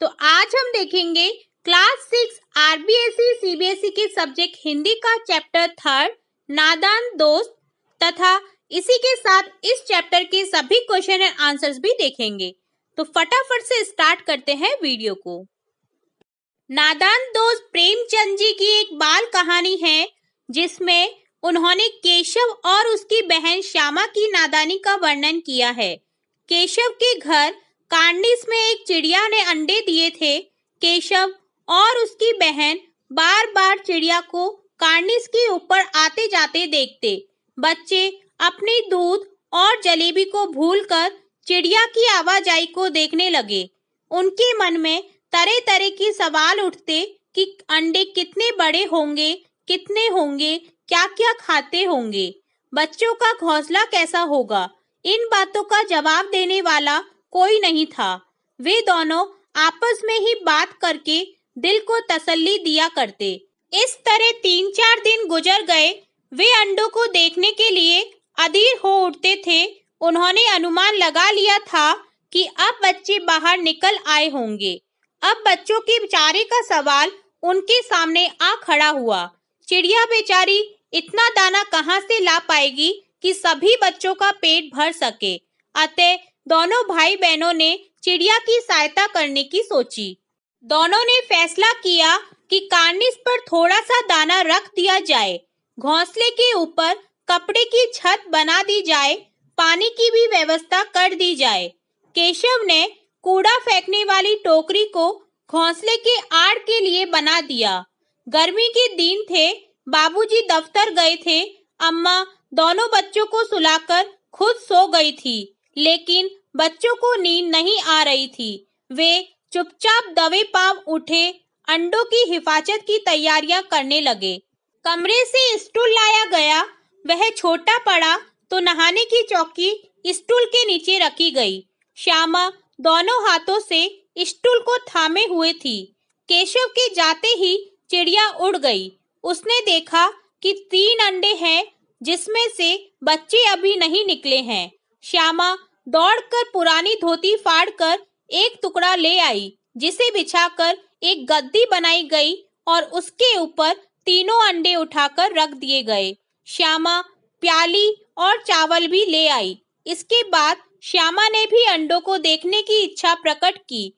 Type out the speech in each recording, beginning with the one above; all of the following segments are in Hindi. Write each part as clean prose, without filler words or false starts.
तो आज हम देखेंगे क्लास 6 आरबीएसई सीबीएसई के सब्जेक्ट हिंदी का चैप्टर 3 नादान दोस्त तथा इसी के साथ इस चैप्टर के सभी क्वेश्चन एंड आंसर्स भी देखेंगे। तो फटाफट से स्टार्ट करते हैं वीडियो को। नादान दोस्त प्रेमचंद जी की एक बाल कहानी है जिसमें उन्होंने केशव और उसकी बहन श्यामा की नादानी का वर्णन किया है। केशव के घर कार्निस में एक चिड़िया ने अंडे दिए थे। केशव और उसकी बहन बार बार चिड़िया को कार्निस के ऊपर आते जाते देखते। बच्चे अपनी दूध और जलेबी को भूलकर चिड़िया की आवाजाही को देखने लगे। उनके मन में तरह तरह के सवाल उठते कि अंडे कितने बड़े होंगे, कितने होंगे, क्या क्या खाते होंगे, बच्चों का घोंसला कैसा होगा। इन बातों का जवाब देने वाला कोई नहीं था। वे दोनों आपस में ही बात करके दिल को तसल्ली दिया करते। इस तरह 3-4 दिन गुजर गए। वे अंडों को देखने के लिए अधीर हो उठते थे। उन्होंने अनुमान लगा लिया था कि अब बच्चे बाहर निकल आए होंगे। अब बच्चों के बेचारे का सवाल उनके सामने आ खड़ा हुआ। चिड़िया बेचारी इतना दाना कहाँ से ला पाएगी कि सभी बच्चों का पेट भर सके। अतः दोनों भाई बहनों ने चिड़िया की सहायता करने की सोची। दोनों ने फैसला किया कि कार्निस पर थोड़ा सा दाना रख दिया जाए, घोंसले के ऊपर कपड़े की छत बना दी जाए, पानी की भी व्यवस्था कर दी जाए। केशव ने कूड़ा फेंकने वाली टोकरी को घोंसले के आड़ के लिए बना दिया। गर्मी के दिन थे। बाबूजी दफ्तर गए थे। अम्मा दोनों बच्चों को सुलाकर खुद सो गई थी, लेकिन बच्चों को नींद नहीं आ रही थी। वे चुपचाप दबे पांव उठे, अंडों की हिफाजत की तैयारियां करने लगे। कमरे से स्टूल लाया गया। वह छोटा पड़ा तो नहाने की चौकी स्टूल के नीचे रखी गई। श्यामा दोनों हाथों से स्टूल को थामे हुए थी। केशव के जाते ही चिड़िया उड़ गई। उसने देखा कि 3 अंडे हैं जिसमें से बच्चे अभी नहीं निकले हैं। श्यामा दौड़कर पुरानी धोती फाड़कर एक टुकड़ा ले आई, जिसे बिछाकर एक गद्दी बनाई गई और उसके ऊपर तीनों अंडे उठाकर रख दिए गए। श्यामा प्याली और चावल भी ले आई। इसके बाद श्यामा ने भी अंडों को देखने की इच्छा प्रकट की,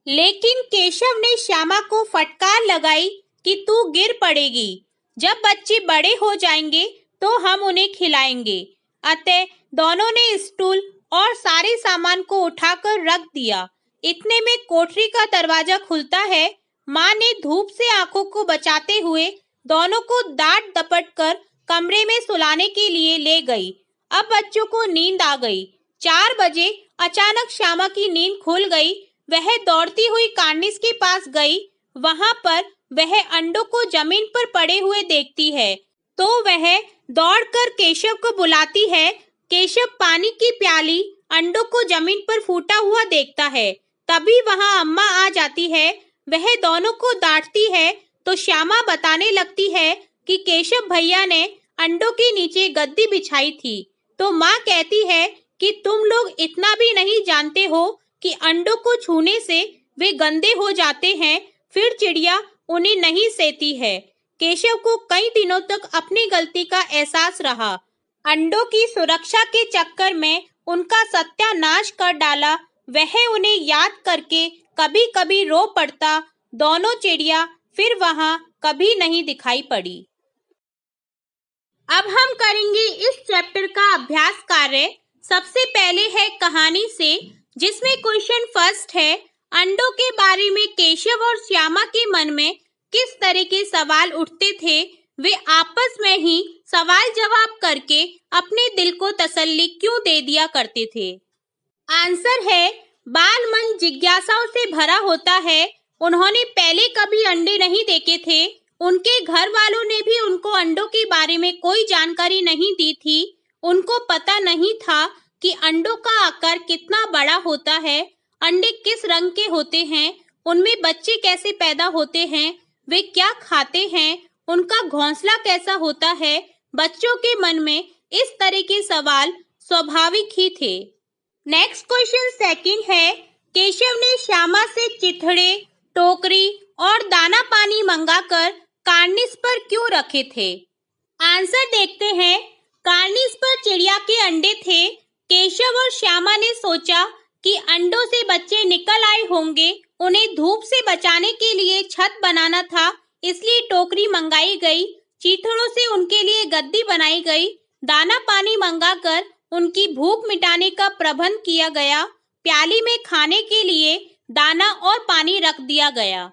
लेकिन केशव ने श्यामा को फटकार लगाई कि तू गिर पड़ेगी। जब बच्चे बड़े हो जाएंगे तो हम उन्हें खिलाएंगे। अतः दोनों ने स्टूल और सारे सामान को उठाकर रख दिया। इतने में कोठरी का दरवाजा खुलता है। माँ ने धूप से आंखों को बचाते हुए दोनों को डांट डपट कर कमरे में सुलाने के लिए ले गई। अब बच्चों को नींद आ गई। 4 बजे अचानक श्यामा की नींद खुल गई। वह दौड़ती हुई कार्निस के पास गई। वहां पर वह अंडों को जमीन पर पड़े हुए देखती है तो वह दौड़कर केशव को बुलाती है। केशव पानी की प्याली अंडों को जमीन पर फूटा हुआ देखता है। तभी वहां अम्मा आ जाती है। वह दोनों को डांटती है तो श्यामा बताने लगती है कि केशव भैया ने अंडों के नीचे गद्दी बिछाई थी। तो माँ कहती है कि तुम लोग इतना भी नहीं जानते हो कि अंडों को छूने से वे गंदे हो जाते हैं, फिर चिड़िया उन्हें नहीं सहती है। केशव को कई दिनों तक अपनी गलती का एहसास रहा। अंडों की सुरक्षा के चक्कर में उनका सत्यानाश कर डाला। वह उन्हें याद करके कभी कभी रो पड़ता। दोनों चिड़िया फिर वहां कभी नहीं दिखाई पड़ी। अब हम करेंगे इस चैप्टर का अभ्यास कार्य। सबसे पहले है कहानी से, जिसमें क्वेश्चन फर्स्ट है, अंडों के बारे में केशव और श्यामा के मन में किस तरह के सवाल उठते थे। वे आपस में ही सवाल जवाब करके अपने दिल को तसल्ली क्यों दे दिया करते थे। आंसर है, बाल मन जिज्ञासाओं से भरा होता है। उन्होंने पहले कभी अंडे नहीं देखे थे। उनके घर वालों ने भी उनको अंडों के बारे में कोई जानकारी नहीं दी थी। उनको पता नहीं था कि अंडों का आकार कितना बड़ा होता है, अंडे किस रंग के होते हैं, उनमें बच्चे कैसे पैदा होते हैं, वे क्या खाते हैं, उनका घोंसला कैसा होता है। बच्चों के मन में इस तरह के सवाल स्वाभाविक ही थे। नेक्स्ट क्वेश्चन सेकंड है, केशव ने श्यामा से चिथड़े, टोकरी और दाना पानी मंगाकर कार्निस पर क्यों रखे थे? आंसर देखते हैं। कार्निस पर चिड़िया के अंडे थे। केशव और श्यामा ने सोचा कि अंडों से बच्चे निकल आए होंगे, उन्हें धूप से बचाने के लिए छत बनाना था, इसलिए टोकरी मंगाई गई। चीथड़ों से उनके लिए गद्दी बनाई गई। दाना पानी मंगाकर उनकी भूख मिटाने का प्रबंध किया गया। प्याली में खाने के लिए दाना और पानी रख दिया गया।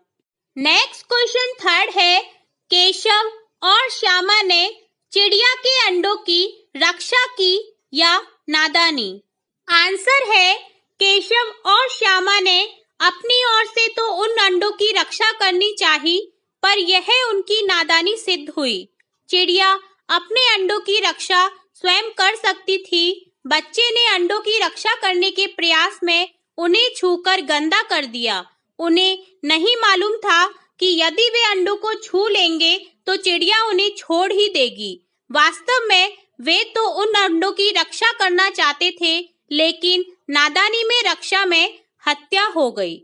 नेक्स्ट क्वेश्चन थर्ड है, केशव और श्यामा ने चिड़िया के अंडों की रक्षा की या नादानी? आंसर है, केशव और श्यामा ने अपनी ओर से तो उन अंडों की रक्षा करनी चाहिए, पर यह उनकी नादानी सिद्ध हुई। चिड़िया अपने अंडों की रक्षा स्वयं कर सकती थी। बच्चे ने अंडों की रक्षा करने के प्रयास में उन्हें छूकर गंदा कर दिया। उन्हें नहीं मालूम था कि यदि वे अंडों को छू लेंगे तो चिड़िया उन्हें छोड़ ही देगी। वास्तव में वे तो उन अंडों की रक्षा करना चाहते थे, लेकिन नादानी में रक्षा में हत्या हो गई।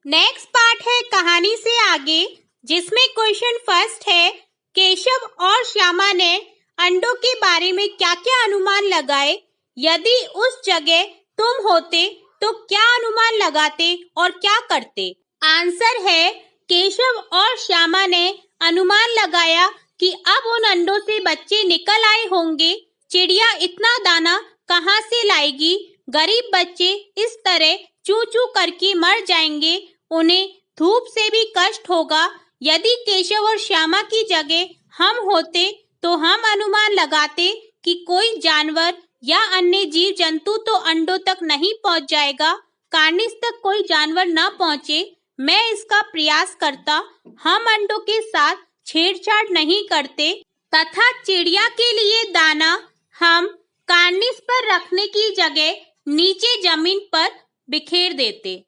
नेक्स्ट पार्ट है कहानी से आगे, जिसमें क्वेश्चन फर्स्ट है, केशव और श्यामा ने अंडों के बारे में क्या क्या अनुमान लगाए? यदि उस जगह तुम होते तो क्या अनुमान लगाते और क्या करते? आंसर है, केशव और श्यामा ने अनुमान लगाया कि अब उन अंडों से बच्चे निकल आए होंगे। चिड़िया इतना दाना कहाँ से लाएगी? गरीब बच्चे इस तरह चू चू करके मर जाएंगे। उन्हें धूप से भी कष्ट होगा। यदि केशव और श्यामा की जगह हम होते तो हम अनुमान लगाते कि कोई जानवर या अन्य जीव जंतु तो अंडों तक नहीं पहुंच जाएगा। कार्निस तक कोई जानवर न पहुंचे, मैं इसका प्रयास करता। हम अंडों के साथ छेड़छाड़ नहीं करते तथा चिड़िया के लिए दाना हम कार्निस पर रखने की जगह नीचे जमीन पर बिखेर देते।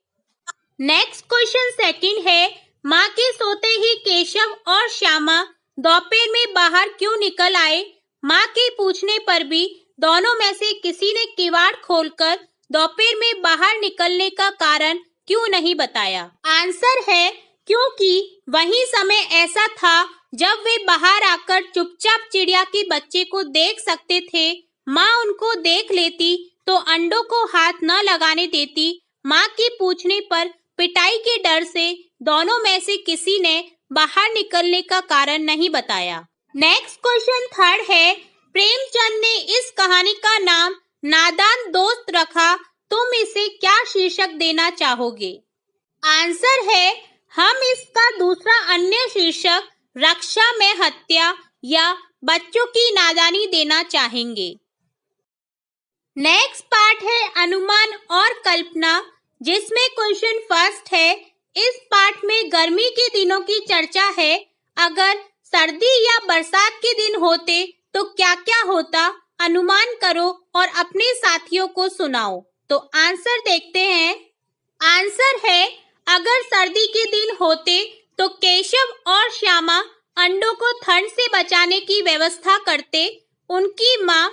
नेक्स्ट क्वेश्चन सेकंड है, माँ के सोते ही केशव और श्यामा दोपहर में बाहर क्यों निकल आए? माँ के पूछने पर भी दोनों में से किसी ने किवाड़ खोलकर दोपहर में बाहर निकलने का कारण क्यों नहीं बताया? आंसर है, क्योंकि वही समय ऐसा था जब वे बाहर आकर चुपचाप चिड़िया के बच्चे को देख सकते थे। माँ उनको देख लेती तो अंडों को हाथ न लगाने देती। माँ के पूछने पर पिटाई के डर से दोनों में से किसी ने बाहर निकलने का कारण नहीं बताया। नेक्स्ट क्वेश्चन थर्ड है, प्रेमचंद ने इस कहानी का नाम नादान दोस्त रखा, तुम इसे क्या शीर्षक देना चाहोगे? आंसर है, हम इसका दूसरा अन्य शीर्षक रक्षा में हत्या या बच्चों की नादानी देना चाहेंगे। नेक्स्ट पार्ट है अनुमान और कल्पना, जिसमें क्वेश्चन फर्स्ट है, इस पार्ट में गर्मी के दिनों की चर्चा है। अगर सर्दी या बरसात के दिन होते तो क्या क्या होता? अनुमान करो और अपने साथियों को सुनाओ। तो आंसर देखते हैं। आंसर है, अगर सर्दी के दिन होते तो केशव और श्यामा अंडों को ठंड से बचाने की व्यवस्था करते। उनकी माँ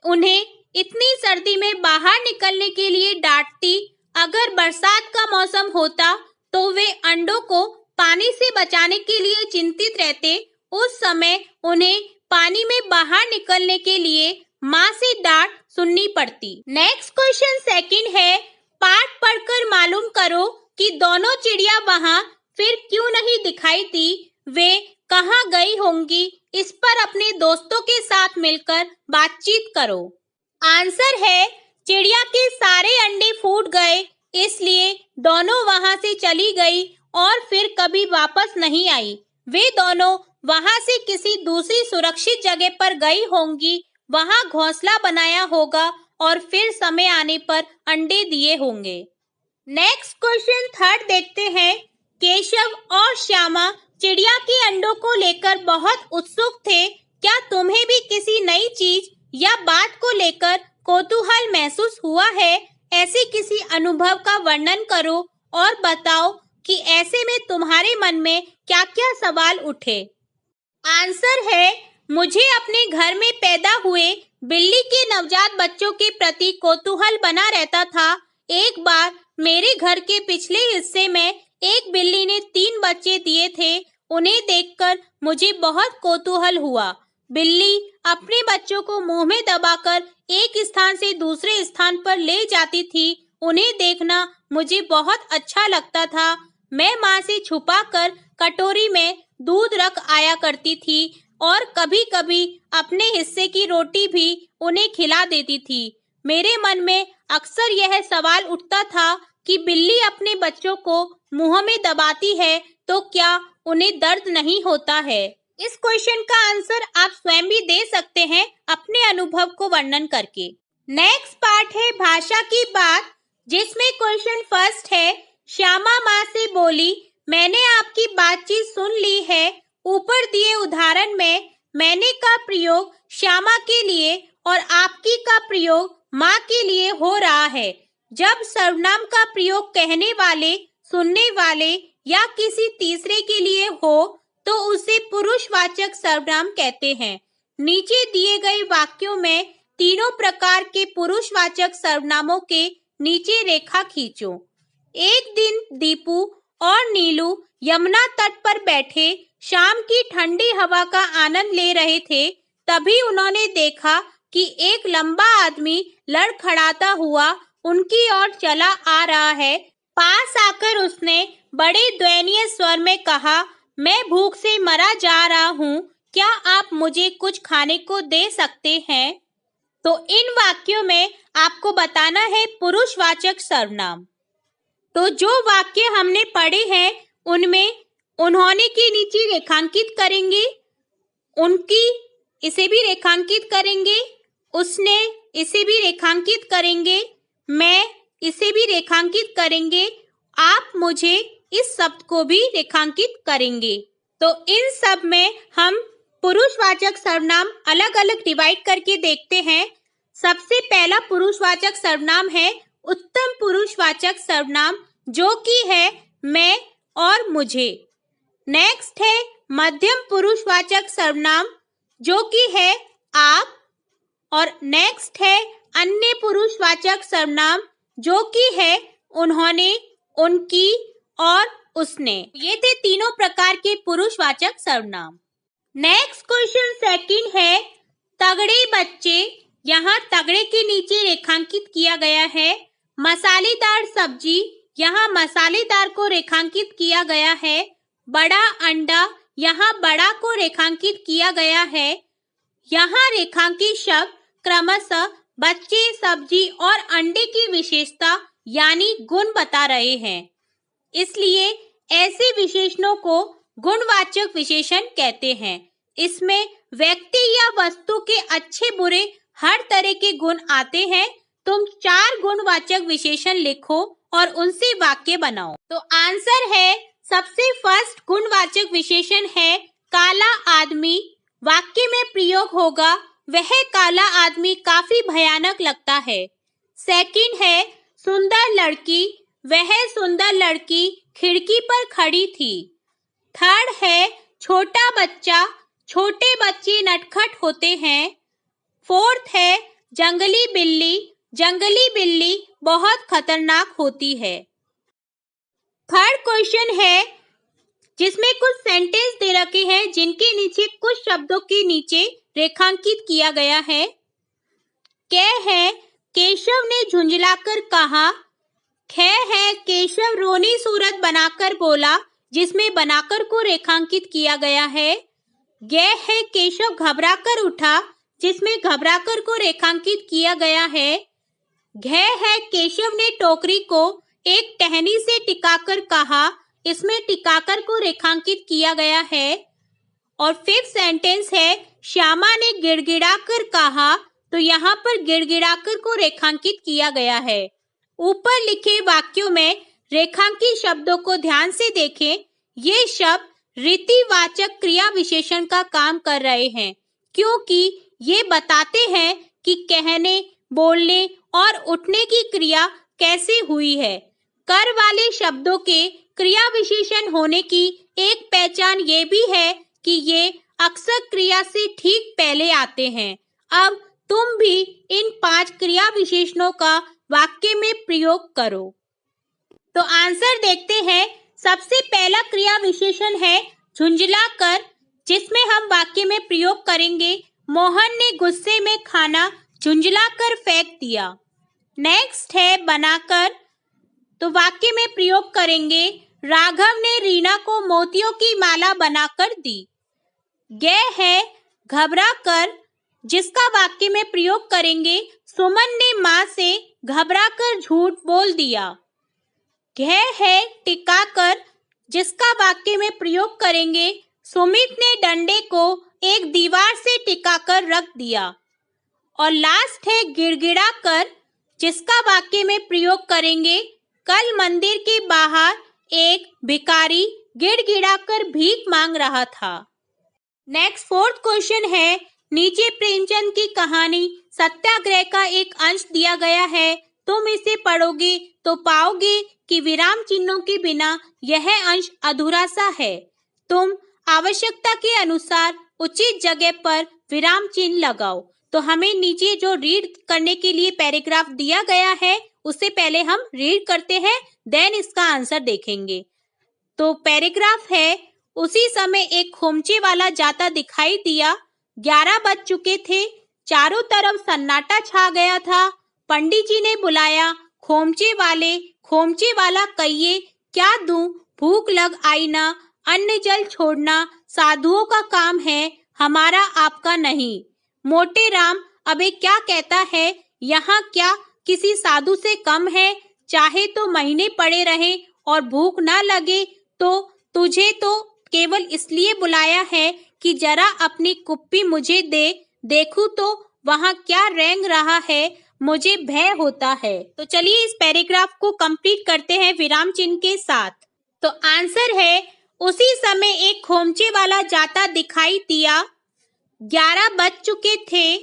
उन्हें इतनी सर्दी में बाहर निकलने के लिए डांटती। अगर बरसात का मौसम होता तो वे अंडों को पानी से बचाने के लिए चिंतित रहते। उस समय उन्हें पानी में बाहर निकलने के लिए माँ से डांट सुननी पड़ती। नेक्स्ट क्वेश्चन सेकंड है, पाठ पढ़कर मालूम करो कि दोनों चिड़िया वहाँ फिर क्यों नहीं दिखाई दी, वे कहाँ गई होंगी। इस पर अपने दोस्तों के साथ मिलकर बातचीत करो। आंसर है, चिड़िया के सारे अंडे फूट गए, इसलिए दोनों वहां से चली गई और फिर कभी वापस नहीं आई। वे दोनों वहां से किसी दूसरी सुरक्षित जगह पर गई होंगी, वहां घोंसला बनाया होगा और फिर समय आने पर अंडे दिए होंगे। नेक्स्ट क्वेश्चन थर्ड देखते हैं। केशव और श्यामा चिड़िया के अंडों को लेकर बहुत उत्सुक थे। क्या तुम्हें भी किसी नई चीज या बात को लेकर कौतूहल महसूस हुआ है? ऐसे किसी अनुभव का वर्णन करो और बताओ कि ऐसे में तुम्हारे मन में क्या क्या सवाल उठे। आंसर है, मुझे अपने घर में पैदा हुए बिल्ली के नवजात बच्चों के प्रति कौतूहल बना रहता था। एक बार मेरे घर के पिछले हिस्से में एक बिल्ली ने 3 बच्चे दिए थे। उन्हें देखकर मुझे बहुत कौतूहल हुआ। बिल्ली अपने बच्चों को मुंह में दबाकर एक स्थान से दूसरे स्थान पर ले जाती थी। उन्हें देखना मुझे बहुत अच्छा लगता था। मैं माँ से छुपाकर कटोरी में दूध रख आया करती थी और कभी-कभी अपने हिस्से की रोटी भी उन्हें खिला देती थी। मेरे मन में अक्सर यह सवाल उठता था कि बिल्ली अपने बच्चों को मुंह में दबाती है तो क्या उन्हें दर्द नहीं होता है? इस क्वेश्चन का आंसर आप स्वयं भी दे सकते हैं अपने अनुभव को वर्णन करके। नेक्स्ट पार्ट है भाषा की बात, जिसमें क्वेश्चन फर्स्ट है, श्यामा माँ से बोली, मैंने आपकी बातचीत सुन ली है। ऊपर दिए उदाहरण में मैंने का प्रयोग श्यामा के लिए और आपकी का प्रयोग माँ के लिए हो रहा है। जब सर्वनाम का प्रयोग कहने वाले, सुनने वाले या किसी तीसरे के लिए हो तो उसे पुरुषवाचक सर्वनाम कहते हैं। नीचे दिए गए वाक्यों में तीनों प्रकार के पुरुषवाचक सर्वनामों के नीचे रेखा खींचो। एक दिन दीपू और नीलू यमुना तट पर बैठे शाम की ठंडी हवा का आनंद ले रहे थे। तभी उन्होंने देखा कि एक लंबा आदमी लड़खड़ाता हुआ उनकी ओर चला आ रहा है। पास आकर उसने बड़े दयनीय स्वर में कहा, मैं भूख से मरा जा रहा हूँ, क्या आप मुझे कुछ खाने को दे सकते हैं? तो इन वाक्यों में आपको बताना है पुरुषवाचक सर्वनाम। तो जो वाक्य हमने पढ़े हैं उनमें उन्होंने के नीचे रेखांकित करेंगे, उनकी इसे भी रेखांकित करेंगे, उसने इसे भी रेखांकित करेंगे, मैं इसे भी रेखांकित करेंगे, आप मुझे इस शब्द को भी रेखांकित करेंगे। तो इन सब में हम पुरुषवाचक सर्वनाम अलग अलग डिवाइड करके देखते हैं। सबसे पहला पुरुषवाचक सर्वनाम है उत्तम पुरुषवाचक सर्वनाम, जो कि है मैं और मुझे। नेक्स्ट है मध्यम पुरुषवाचक सर्वनाम, जो कि है आप। और नेक्स्ट है अन्य पुरुषवाचक सर्वनाम, जो कि है उन्होंने, उनकी और उसने। ये थे तीनों प्रकार के पुरुषवाचक सर्वनाम। नेक्स्ट क्वेश्चन सेकंड है तगड़े बच्चे। यहाँ तगड़े के नीचे रेखांकित किया गया है। मसालेदार सब्जी, यहाँ मसालेदार को रेखांकित किया गया है। बड़ा अंडा, यहाँ बड़ा को रेखांकित किया गया है। यहाँ रेखांकित शब्द क्रमशः बच्चे, सब्जी और अंडे की विशेषता यानी गुण बता रहे हैं। इसलिए ऐसे विशेषणों को गुणवाचक विशेषण कहते हैं। इसमें व्यक्ति या वस्तु के अच्छे बुरे हर तरह के गुण आते हैं। तुम 4 गुणवाचक विशेषण लिखो और उनसे वाक्य बनाओ। तो आंसर है, सबसे फर्स्ट गुणवाचक विशेषण है काला आदमी। वाक्य में प्रयोग होगा, वह काला आदमी काफी भयानक लगता है। सेकंड है सुंदर लड़की, वह सुंदर लड़की खिड़की पर खड़ी थी। थर्ड है छोटा बच्चा, छोटे बच्चे नटखट होते हैं। फोर्थ है जंगली बिल्ली, जंगली बिल्ली बहुत खतरनाक होती है। थर्ड क्वेश्चन है जिसमें कुछ सेंटेंस दे रखे हैं, जिनके नीचे कुछ शब्दों के नीचे रेखांकित किया गया है। कै है केशव ने झुंझलाकर कहा। ख है केशव रोनी सूरत बनाकर बोला, जिसमें बनाकर को रेखांकित किया गया है। ग है केशव घबराकर उठा, जिसमें घबराकर को रेखांकित किया गया है। घ है केशव ने टोकरी को एक टहनी से टिकाकर कहा, इसमें टिकाकर को रेखांकित किया गया है। और फिफ्थ सेंटेंस है श्यामा ने गिड़गिड़ाकर कहा, तो यहाँ पर गिड़गिड़ाकर को रेखांकित किया गया है। ऊपर लिखे वाक्यों में रेखांकित शब्दों को ध्यान से देखें। ये शब्द रीतिवाचक क्रिया विशेषण का काम कर रहे हैं, क्योंकि ये बताते हैं कि कहने, बोलने और उठने की क्रिया कैसे हुई है। कर वाले शब्दों के क्रिया विशेषण होने की एक पहचान ये भी है कि ये अक्सर क्रिया से ठीक पहले आते हैं। अब तुम भी इन 5 क्रिया विशेषणों का वाक्य में प्रयोग करो। तो आंसर देखते हैं। सबसे पहला क्रिया विशेषण है झुंझलाकर, जिसमें हम वाक्य में प्रयोग करेंगे मोहन ने गुस्से में खाना झुंझलाकर फेंक दिया। नेक्स्ट है बनाकर, तो वाक्य में प्रयोग करेंगे राघव ने रीना को मोतियों की माला बनाकर दी। गए है घबरा कर, जिसका वाक्य में प्रयोग करेंगे सुमन ने माँ से घबरा कर झूठ बोल दिया। गए है टिकाकर, जिसका वाक्य में प्रयोग करेंगे सुमित ने डंडे को एक दीवार से टिकाकर रख दिया। और लास्ट है गिड़गिड़ाकर, जिसका वाक्य में प्रयोग करेंगे कल मंदिर के बाहर एक भिखारी गिड़गिड़ाकर भीख मांग रहा था। नेक्स्ट फोर्थ क्वेश्चन है नीचे प्रेमचंद की कहानी सत्याग्रह का एक अंश दिया गया है। तुम इसे पढ़ोगे तो पाओगे कि विराम चिन्हों के बिना यह अंश अधूरा सा है। तुम आवश्यकता के अनुसार उचित जगह पर विराम चिन्ह लगाओ। तो हमें नीचे जो रीड करने के लिए पैराग्राफ दिया गया है उससे पहले हम रीड करते हैं, देन इसका आंसर देखेंगे। तो पैराग्राफ है उसी समय एक खोमचे वाला जाता दिखाई दिया। 11 बज चुके थे, चारों तरफ सन्नाटा छा गया था। पंडित जी ने बुलाया खोमचे वाला कहिए क्या दूं, भूख लग आई ना, अन्न जल छोड़ना साधुओं का काम है, हमारा आपका नहीं। मोटे राम अबे क्या कहता है, यहाँ क्या किसी साधु से कम है? चाहे तो महीने पड़े रहे और भूख ना लगे तो तुझे तो केवल इसलिए बुलाया है कि जरा अपनी कुप्पी मुझे दे, देखूं तो वहाँ क्या रेंग रहा है, मुझे भय होता है। तो चलिए इस पैराग्राफ को कंप्लीट करते हैं विराम चिन्ह के साथ। तो आंसर है उसी समय एक खोमचे वाला जाता दिखाई दिया। 11 बज चुके थे,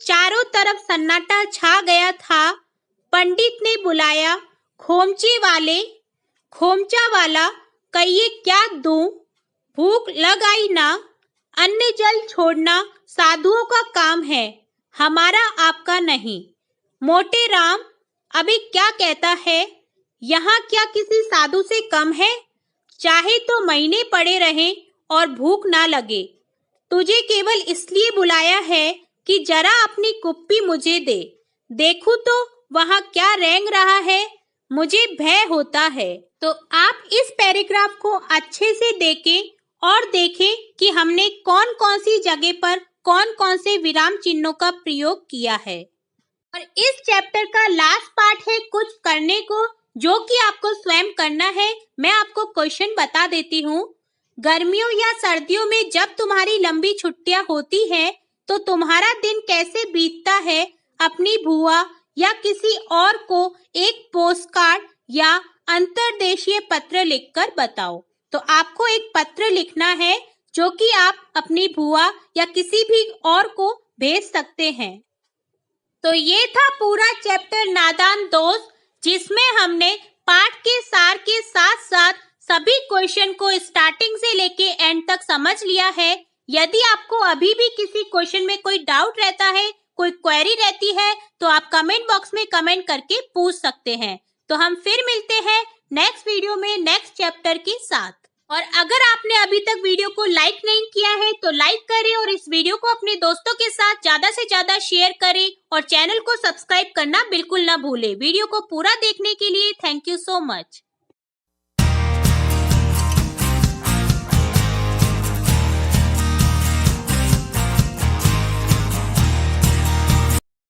चारों तरफ सन्नाटा छा गया था। पंडित ने बुलाया खोमचा वाला कहिए क्या दूं, भूख लग आई ना, अन्न जल छोड़ना साधुओं का काम है, हमारा आपका नहीं। मोटे राम अभी क्या कहता है, यहाँ क्या किसी साधु से कम है? चाहे तो महीने पड़े रहें और भूख ना लगे, तुझे केवल इसलिए बुलाया है कि जरा अपनी कुप्पी मुझे दे, देखूं तो वहाँ क्या रेंग रहा है, मुझे भय होता है। तो आप इस पैराग्राफ को अच्छे से देखें और देखें कि हमने कौन कौन सी जगह पर कौन कौन से विराम चिन्हों का प्रयोग किया है। और इस चैप्टर का लास्ट पार्ट है कुछ करने को, जो कि आपको स्वयं करना है। मैं आपको क्वेश्चन बता देती हूँ। गर्मियों या सर्दियों में जब तुम्हारी लंबी छुट्टियां होती है तो तुम्हारा दिन कैसे बीतता है, अपनी बुआ या किसी और को एक पोस्टकार्ड या अंतर्देशीय पत्र लिखकर बताओ। तो आपको एक पत्र लिखना है जो कि आप अपनी बुआ या किसी भी और को भेज सकते हैं। तो ये था पूरा चैप्टर नादान दोस्त, जिसमें हमने पाठ के सार के साथ साथ सभी क्वेश्चन को स्टार्टिंग से लेके एंड तक समझ लिया है। यदि आपको अभी भी किसी क्वेश्चन में कोई डाउट रहता है, कोई क्वेरी रहती है, तो आप कमेंट बॉक्स में कमेंट करके पूछ सकते हैं। तो हम फिर मिलते हैं नेक्स्ट वीडियो में नेक्स्ट चैप्टर के साथ। और अगर आपने अभी तक वीडियो को लाइक नहीं किया है तो लाइक करें और इस वीडियो को अपने दोस्तों के साथ ज्यादा से ज्यादा शेयर करें और चैनल को सब्सक्राइब करना बिल्कुल ना भूलें। वीडियो को पूरा देखने के लिए थैंक यू सो मच।